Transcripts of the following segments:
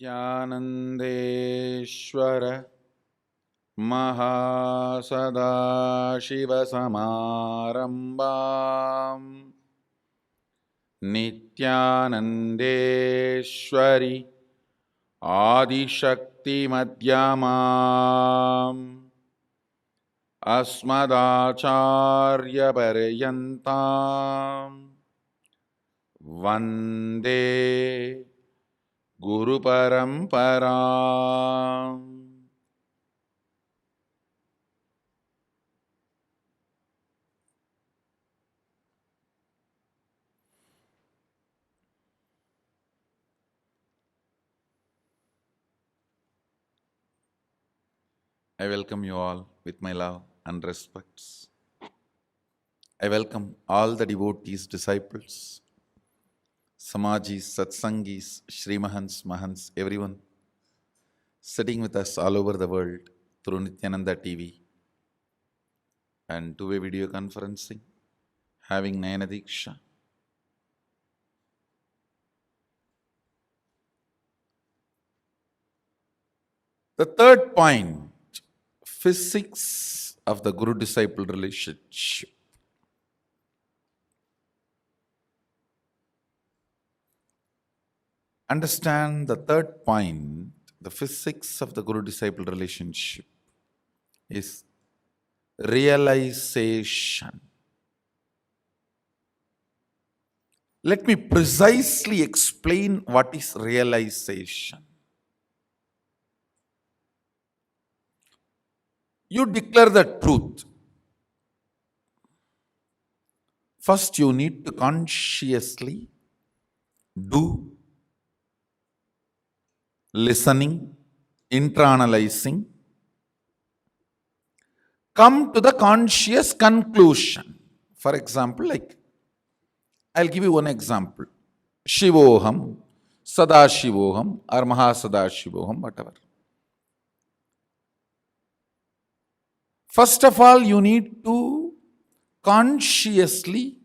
नित्यानन्देश्वर महासदाशिवसमारम्भाम् नित्यानन्देश्वरि आदिशक्तिमध्यमाम् अस्मदाचार्यपर्यन्ताम् वन्दे गुरुपरम्पराम्. I welcome you all with my love and respects. I welcome all the devotees, disciples, Samajis, Satsangis, Srimahans, Mahants, everyone sitting with us all over the world through Nityananda TV and two-way video conferencing, having Nayana Diksha. The third point, physics of the Guru-disciple relationship. Understand the third point, the physics of the Guru-disciple relationship is realization. Let me precisely explain what is realization. You declare the truth. First, you need to consciously do listening, internalizing, come to the conscious conclusion. For example, I'll give you one example. Shivoham, Sadashivoham, or Mahasadashivoham, whatever. First of all, you need to consciously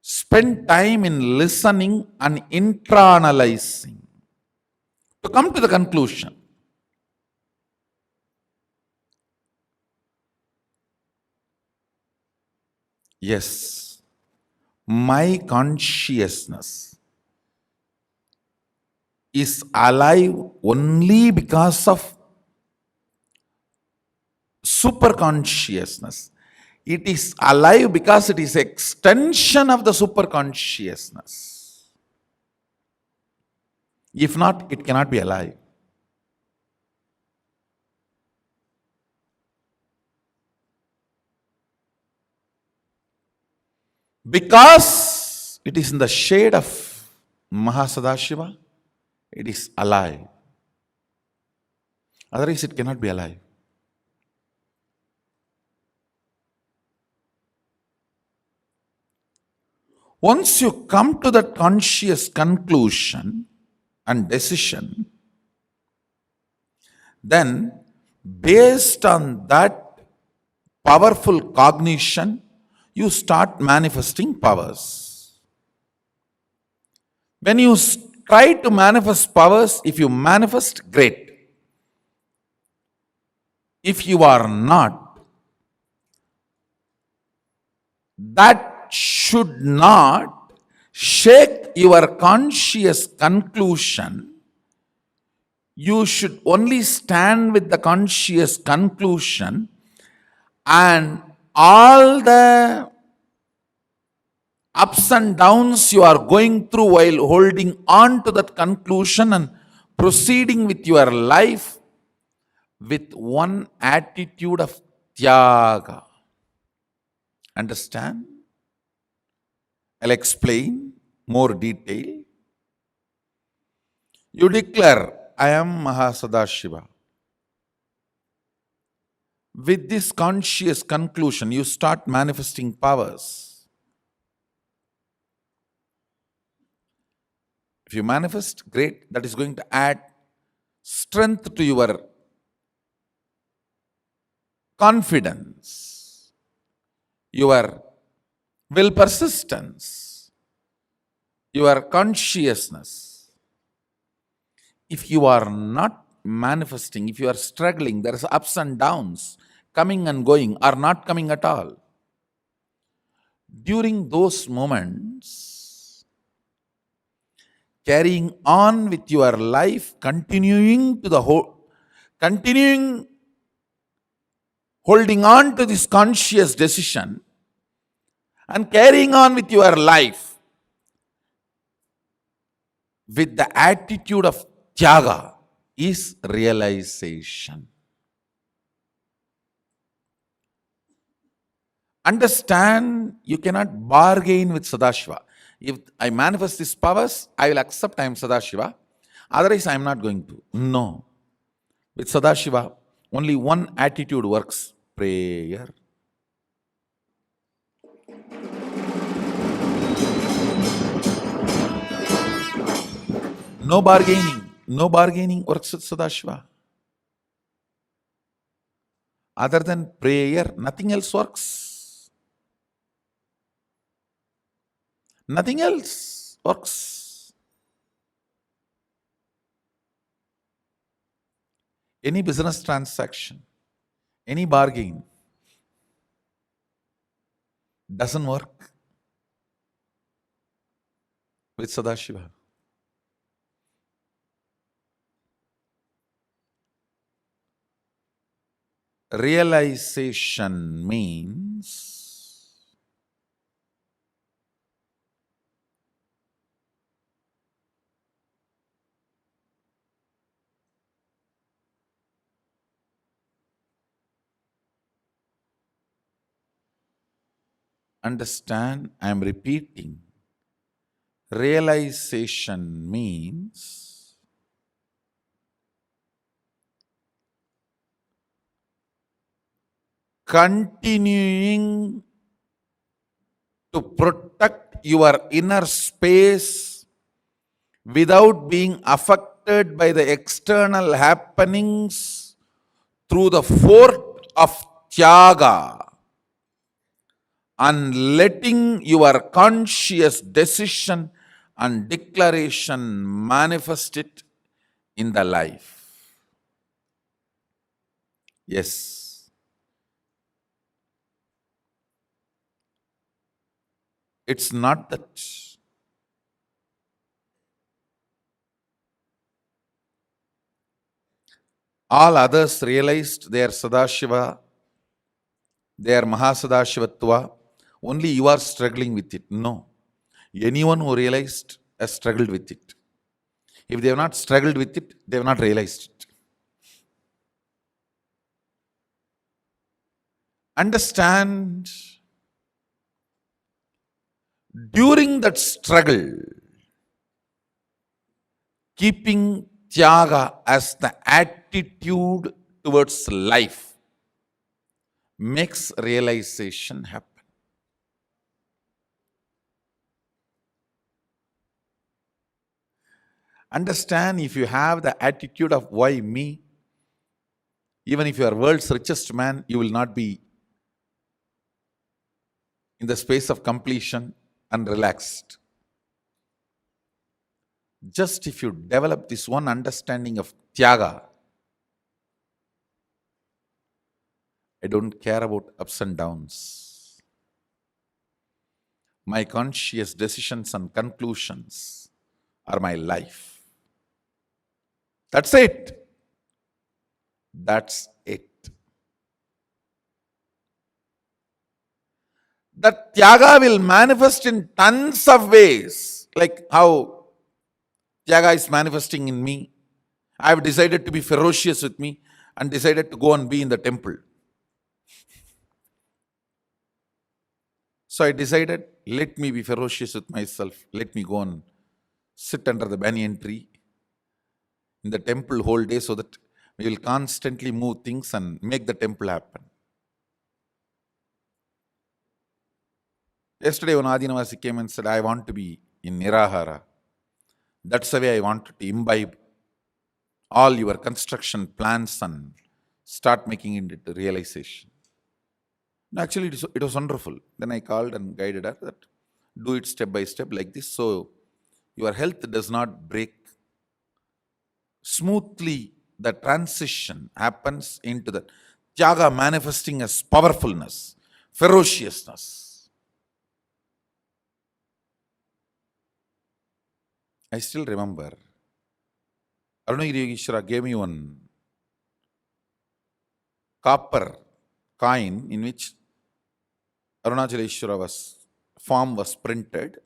spend time in listening and internalizing to come to the conclusion. Yes, my consciousness is alive only because of superconsciousness. It is alive because it is extension of the superconsciousness. If not, it cannot be alive. Because it is in the shade of Mahasadashiva, it is alive. Otherwise, it cannot be alive. Once you come to that conscious conclusion and decision, then based on that powerful cognition, you start manifesting powers. When you try to manifest powers, if you manifest, great. If you are not, that should not shake your conscious conclusion. You should only stand with the conscious conclusion, and all the ups and downs you are going through while holding on to that conclusion and proceeding with your life with one attitude of tyaga. Understand? I'll explain more detail. You declare, I am Mahasadashiva. With this conscious conclusion, you start manifesting powers. If you manifest, great. That is going to add strength to your confidence, your will persistence, your consciousness. if you are not manifesting, if you are struggling, there is ups and downs, coming and going, or not coming at all. During those moments, carrying on with your life, continuing holding on to this conscious decision and carrying on with your life with the attitude of tyaga is realization. Understand, you cannot bargain with Sadashiva. If I manifest these powers, I will accept I am Sadashiva. Otherwise, I am not going to. No. With Sadashiva, only one attitude works: prayer. No bargaining. No bargaining works with Sadashiva. Other than prayer, nothing else works. Nothing else works. Any business transaction, any bargain doesn't work with Sadashiva. Realization means understand, I am repeating. Realization means continuing to protect your inner space without being affected by the external happenings through the fort of tyaga, and letting your conscious decision and declaration manifest it in the life. Yes. It's not that all others realized they are Sadashiva, they are Mahasadashivatva, only you are struggling with it. No. Anyone who realized has struggled with it. If they have not struggled with it, they have not realized it. Understand, during that struggle, keeping tyaga as the attitude towards life makes realization happen. Understand, if you have the attitude of why me, even if you are world's richest man, you will not be in the space of completion and relaxed. Just if you develop this one understanding of tyaga, I don't care about ups and downs. My conscious decisions and conclusions are my life. That's it. That's it. That tyaga will manifest in tons of ways, like how tyaga is manifesting in me. I have decided to be ferocious with me and decided to go and be in the temple. So I decided, let me be ferocious with myself. Let me go and sit under the banyan tree in the temple whole day so that we will constantly move things and make the temple happen. Yesterday, one Adinavasi came and said, I want to be in Nirahara. That's the way I want to imbibe all your construction plans and start making it into realization. Actually, it was wonderful. Then I called and guided her that do it step by step like this, so your health does not break smoothly the transition happens into the Tyaga manifesting as powerfulness, ferociousness. I still remember Arunagiri Yogeshwara gave me one copper coin in which Arunachaleshwara form was printed.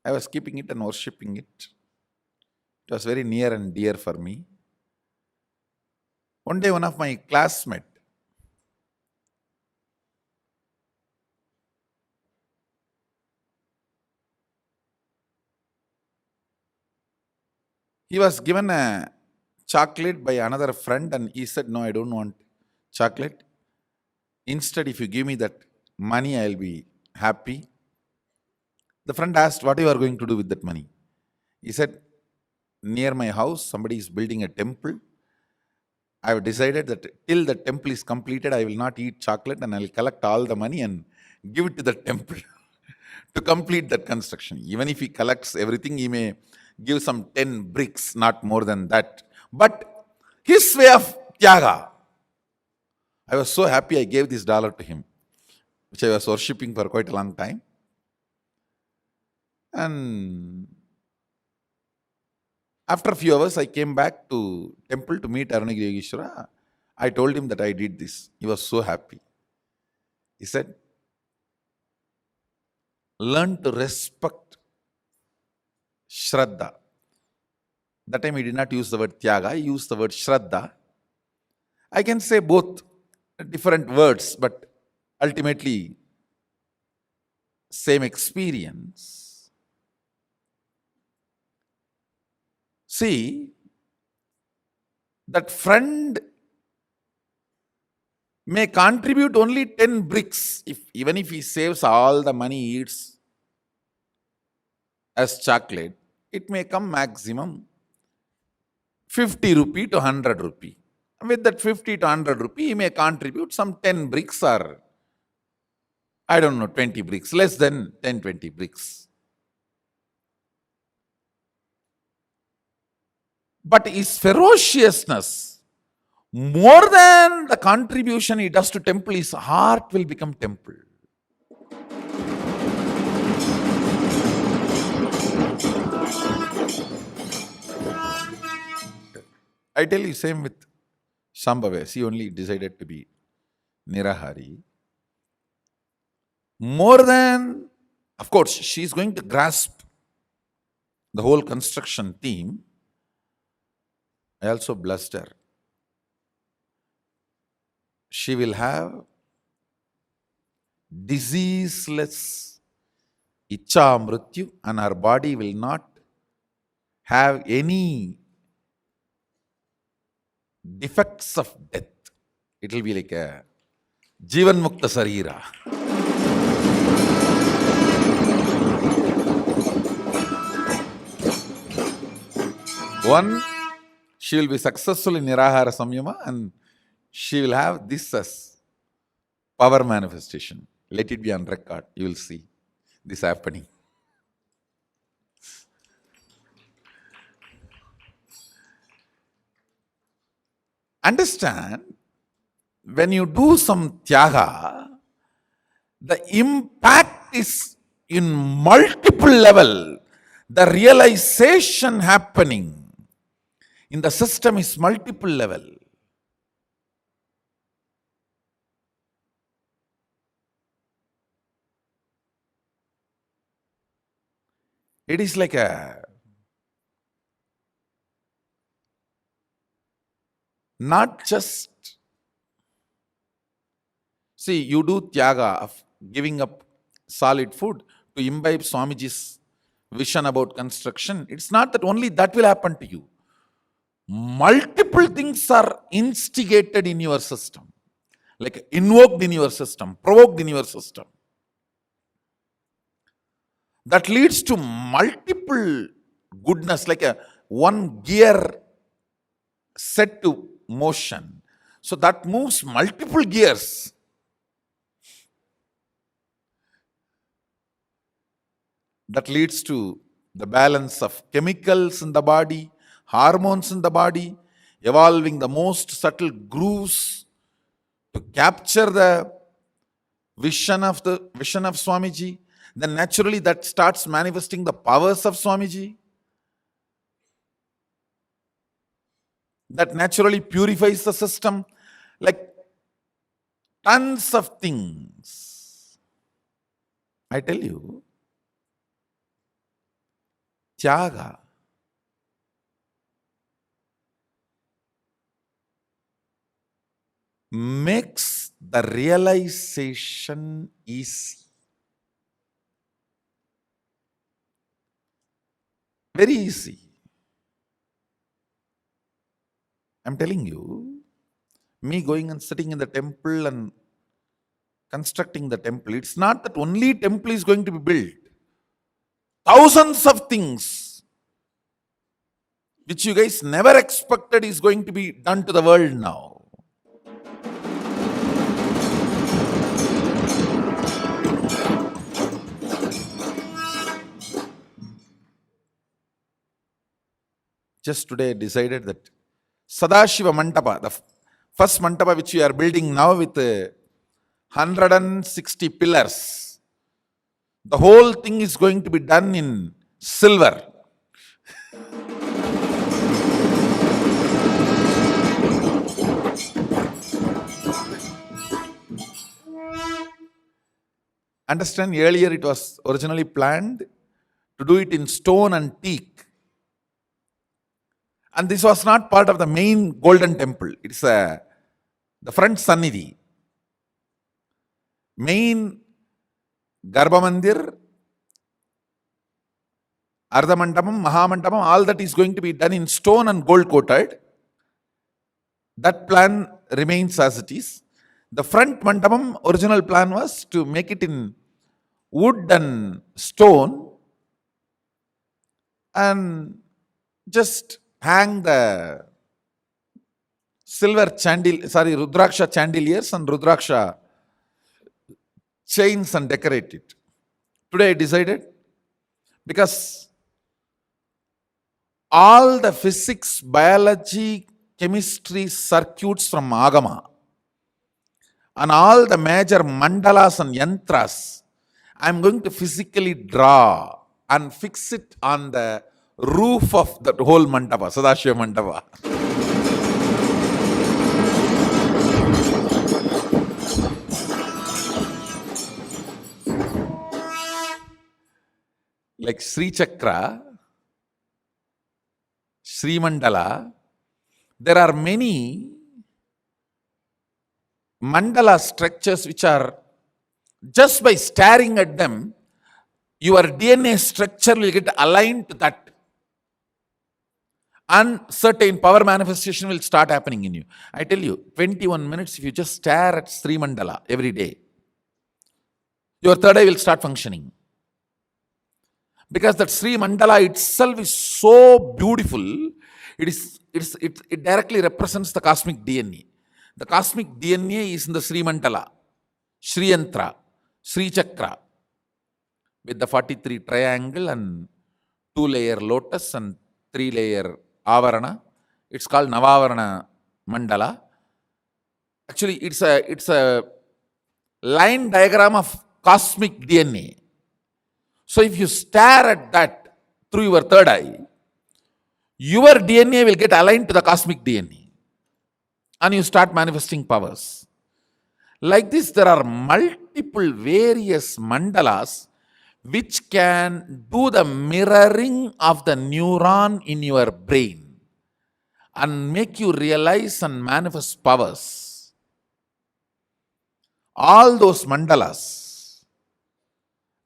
I was keeping it and worshipping it. It was very near and dear for me. One day, one of my classmates, he was given a chocolate by another friend and he said, "No, I don't want chocolate. Instead, if you give me that money, I'll be happy." The friend asked, "What you are going to do with that money?" He said, "Near my house, somebody is building a temple. I have decided that till the temple is completed, I will not eat chocolate and I'll collect all the money and give it to the temple to complete that construction. Even if he collects everything, he may give some 10 bricks, not more than that. But his way of tyaga." I was so happy I gave this dollar to him, which I was worshipping for quite a long time. And after a few hours, I came back to temple to meet Arunagiri Yogeshwara. I told him that I did this. He was so happy. He said, "Learn to respect Shraddha." That time he did not use the word Tyaga, he used the word Shraddha. I can say both different words, but ultimately same experience. See, that friend may contribute only 10 bricks, even if he saves all the money he eats as chocolate, it may come maximum 50 rupee to 100 rupee. With that 50 to 100 rupee, he may contribute some 10 bricks or, I don't know, 20 bricks, less than 10, 20 bricks. But his ferociousness, more than the contribution he does to temple, his heart will become temple. I tell you, same with Shambhava. He only decided to be Nirahari. More than, of course, she is going to grasp the whole construction theme. I also blessed her. She will have diseaseless Icha Mrityu and her body will not have any defects of death. It will be like a Jivan Mukta Sarira. One, she will be successful in Nirahara Samyama and she will have this as power manifestation. Let it be on record. You will see this happening. Understand, when you do some tyaga, the impact is in multiple level. The realization happening in the system is multiple level. It is like a not just, see, you do tyaga of giving up solid food to imbibe Swamiji's vision about construction. It's not that only that will happen to you. Multiple things are instigated in your system, like invoked in your system, provoked in your system. That leads to multiple goodness, like a one gear set to motion. So that moves multiple gears. That leads to the balance of chemicals in the body, hormones in the body, evolving the most subtle grooves to capture the vision of Swamiji. Then naturally that starts manifesting the powers of Swamiji. That naturally purifies the system. Like tons of things. I tell you, Tyaga makes the realization easy. Very easy. I'm telling you, me going and sitting in the temple and constructing the temple, it's not that only temple is going to be built. Thousands of things which you guys never expected is going to be done to the world now. Just today I decided that Sadashiva Mantapa, the first Mantapa which we are building now with 160 pillars, the whole thing is going to be done in silver. Understand, earlier it was originally planned to do it in stone and teak. And this was not part of the main golden temple. It's the front Sannidhi. Main Garbha Mandir, Ardha Mandapam, Mahamandapam, all that is going to be done in stone and gold coated. That plan remains as it is. The front Mandapam, original plan was to make it in wood and stone and just hang the silver Rudraksha chandeliers and Rudraksha chains and decorate it. Today I decided, because all the physics, biology, chemistry circuits from Agama and all the major mandalas and yantras, I am going to physically draw and fix it on the roof of the whole mandapa, Sadashiva Mandapa. Like Sri Chakra, Sri Mandala, there are many mandala structures which are, just by staring at them, your DNA structure will get aligned to that. And certain power manifestation will start happening in you. I tell you, 21 minutes, if you just stare at Sri Mandala every day, your third eye will start functioning. Because that Sri Mandala itself is so beautiful, it directly represents the cosmic DNA. The cosmic DNA is in the Sri Mandala, Sri Yantra, Sri Chakra, with the 43 triangle and 2-layer lotus and 3-layer Avarana. It's called Navavarana Mandala. Actually, it's a line diagram of cosmic DNA. So if you stare at that through your third eye, your DNA will get aligned to the cosmic DNA. And you start manifesting powers. Like this, there are multiple various mandalas which can do the mirroring of the neuron in your brain and make you realize and manifest powers. All those mandalas,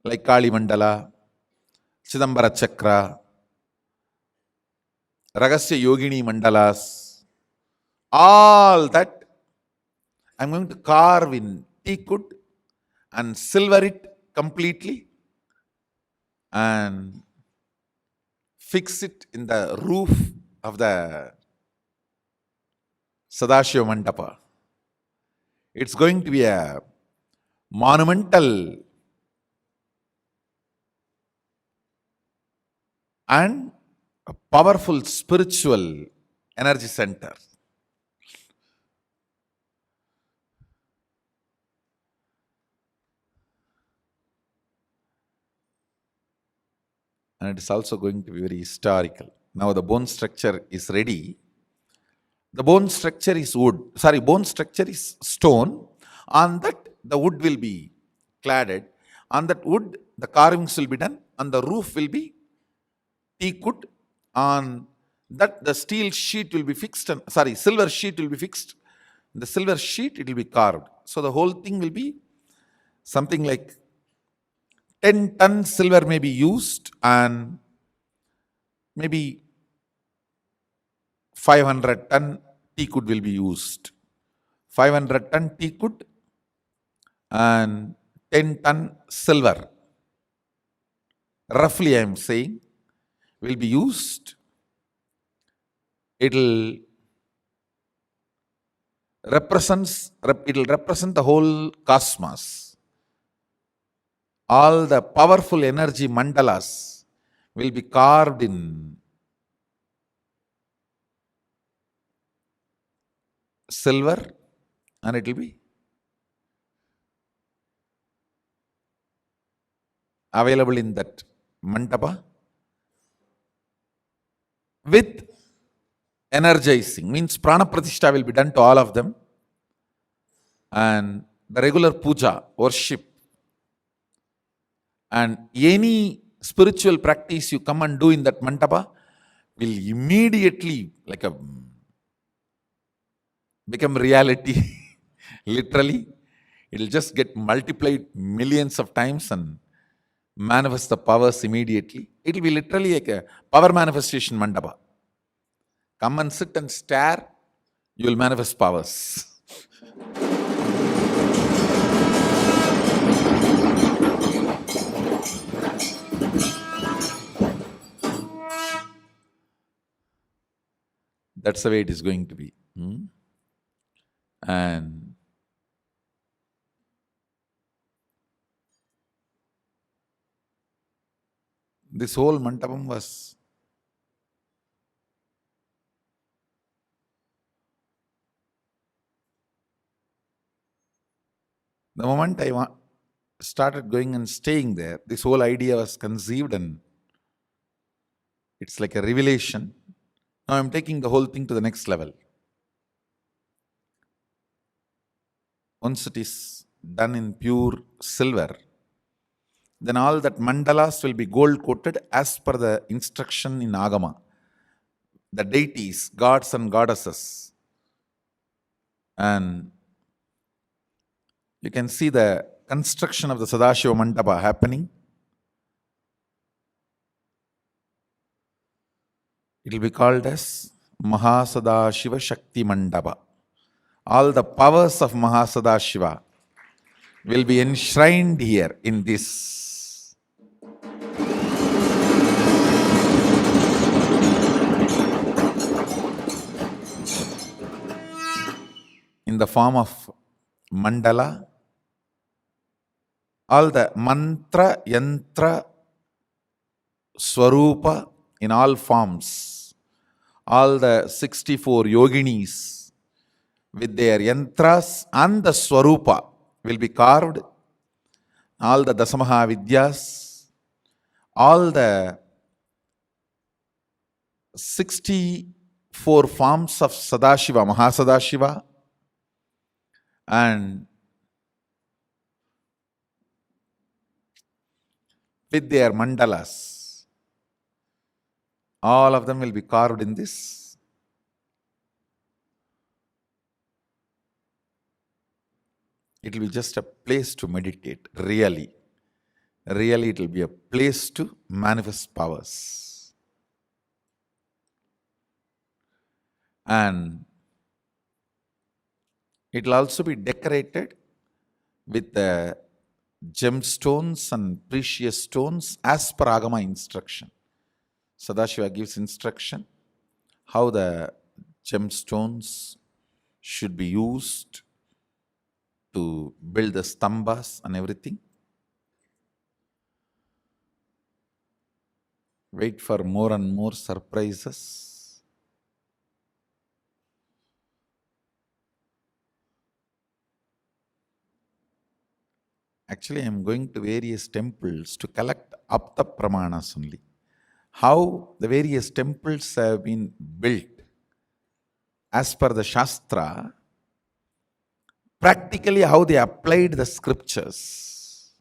like Kali Mandala, Chidambara Chakra, Ragasya Yogini Mandalas, all that I'm going to carve in teakwood and silver it completely and fix it in the roof of the Sadashiva Mandapa. It's going to be a monumental and a powerful spiritual energy center. And it is also going to be very historical. Now the bone structure is ready. The bone structure is bone structure is stone. On that, the wood will be cladded. On that wood, the carvings will be done. On the roof will be teak wood. On that, the steel sheet will be fixed. Silver sheet will be fixed. The silver sheet, it will be carved. So the whole thing will be something like 10 tons silver may be used, and maybe 500 ton teak wood will be used. 500 ton teak wood and 10 ton silver, roughly I am saying, will be used. It'll represent the whole cosmos. All the powerful energy mandalas will be carved in silver, and it will be available in that mandapa with energizing, means prana pratishtha will be done to all of them, and the regular puja, worship, and any spiritual practice you come and do in that mandapa will immediately become reality. Literally, it will just get multiplied millions of times and manifest the powers immediately. It will be literally like a power manifestation mandapa. Come and sit and stare, you will manifest powers. That's the way it is going to be. And this whole mandapam was the moment I started going and staying there, this whole idea was conceived, and it's like a revelation. Now I'm taking the whole thing to the next level. Once it is done in pure silver, then all that mandalas will be gold coated as per the instruction in Agama. The deities, gods and goddesses. And you can see the construction of the Sadashiva Mandapa happening. It will be called as Mahasadashiva Shakti Mandapa. All the powers of Mahasadashiva will be enshrined here in this. In the form of mandala, all the mantra, yantra, swarupa in all forms, all the 64 yoginis with their yantras and the swarupa will be carved. All the Dasamaha Vidyas, all the 64 forms of Sadashiva, Mahasadashiva, and with their mandalas, all of them will be carved in this. It will be just a place to meditate, really. Really, it will be a place to manifest powers. And it will also be decorated with the gemstones and precious stones as per Agama instruction. Sadashiva gives instruction how the gemstones should be used to build the stambhas and everything. Wait for more and more surprises. Actually, I am going to various temples to collect Apta Pramanas only. How the various temples have been built as per the Shastra, practically how they applied the scriptures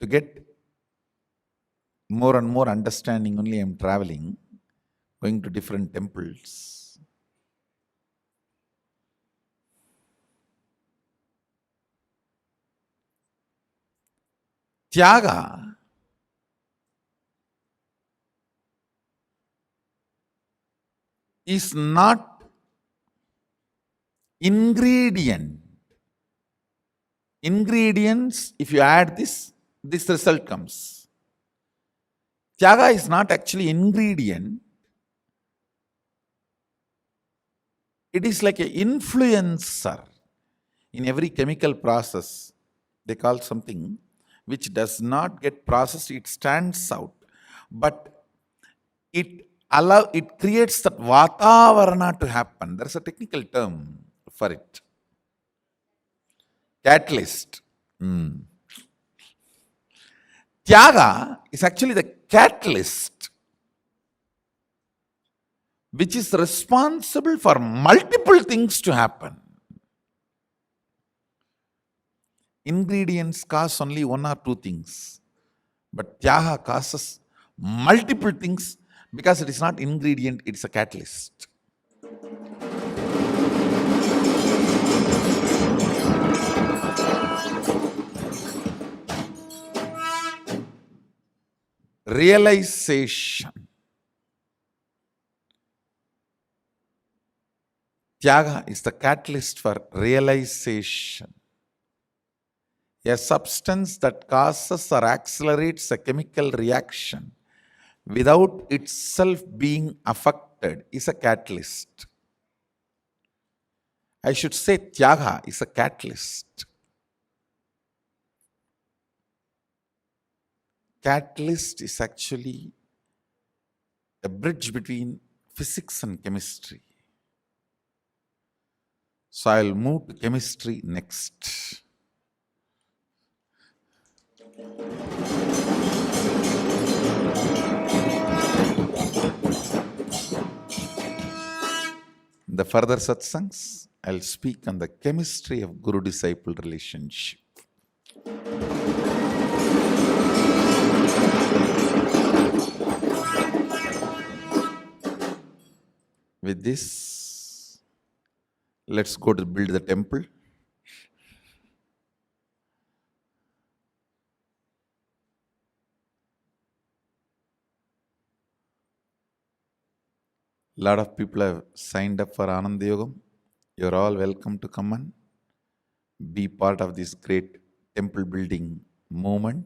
to get more and more understanding. Only I am traveling, going to different temples. Tyaga is not ingredient. Ingredients, if you add this result comes. Tyaga is not actually ingredient. It is like an influencer. In every chemical process, they call something which does not get processed, it stands out. But it creates that vatavarana to happen. There's a technical term for it. Catalyst. Tyaga is actually the catalyst which is responsible for multiple things to happen. Ingredients cause only one or two things, but Tyaga causes multiple things because it is not ingredient, it is a catalyst. Realization. Tyaga is the catalyst for realization. A substance that causes or accelerates a chemical reaction without itself being affected is a catalyst. I should say Tyaga is a catalyst. Catalyst is actually a bridge between physics and chemistry. So I'll move to chemistry next. In the further satsangs, I'll speak on the chemistry of guru-disciple relationship. With this, let's go to build the temple. A lot of people have signed up for Ananda Yogam. You're all welcome to come and be part of this great temple building movement.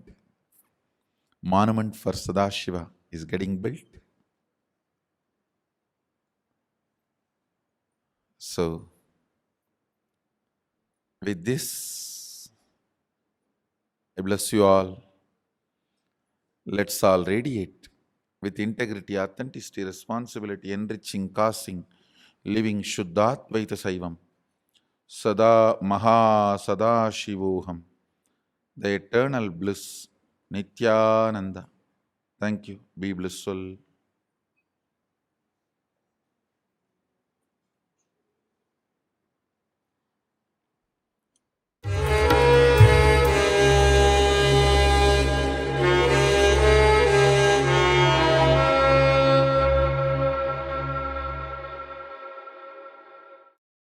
Monument for Sadashiva is getting built. So, with this, I bless you all. Let's all radiate with integrity, authenticity, responsibility, enriching, causing, living Shuddhatvaita Saivam. Sada Maha Sada Shivoham. The eternal bliss, Nityananda. Thank you. Be blissful.